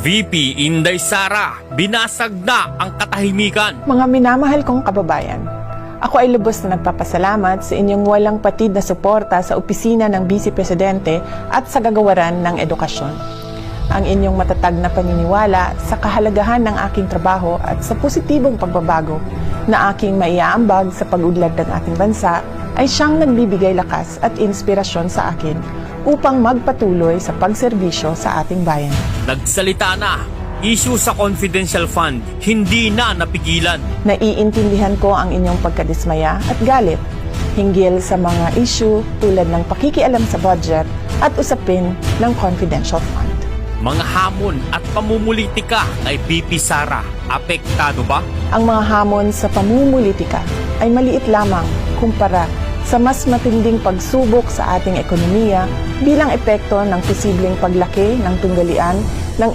VP Inday Sara, binasag na ang katahimikan. Mga minamahal kong kababayan, ako ay lubos na nagpapasalamat sa inyong walang patid na suporta sa opisina ng Vice Presidente at sa gagawaran ng edukasyon. Ang inyong matatag na paniniwala sa kahalagahan ng aking trabaho at sa positibong pagbabago na aking maiaambag sa pag-udlad ng ating bansa ay siyang nagbibigay lakas at inspirasyon sa akin upang magpatuloy sa pagserbisyo sa ating bayan. Nagsalita na, issue sa confidential fund, hindi na napigilan. Naiintindihan ko ang inyong pagkadismaya at galit hinggil sa mga issue tulad ng pakikialam sa budget at usapin ng confidential fund. Mga hamon at pamumulitika kay VP Sara, apektado ba? Ang mga hamon sa pamumulitika ay maliit lamang kumpara sa mas matinding pagsubok sa ating ekonomiya bilang epekto ng posibleng paglaki ng tunggalian ng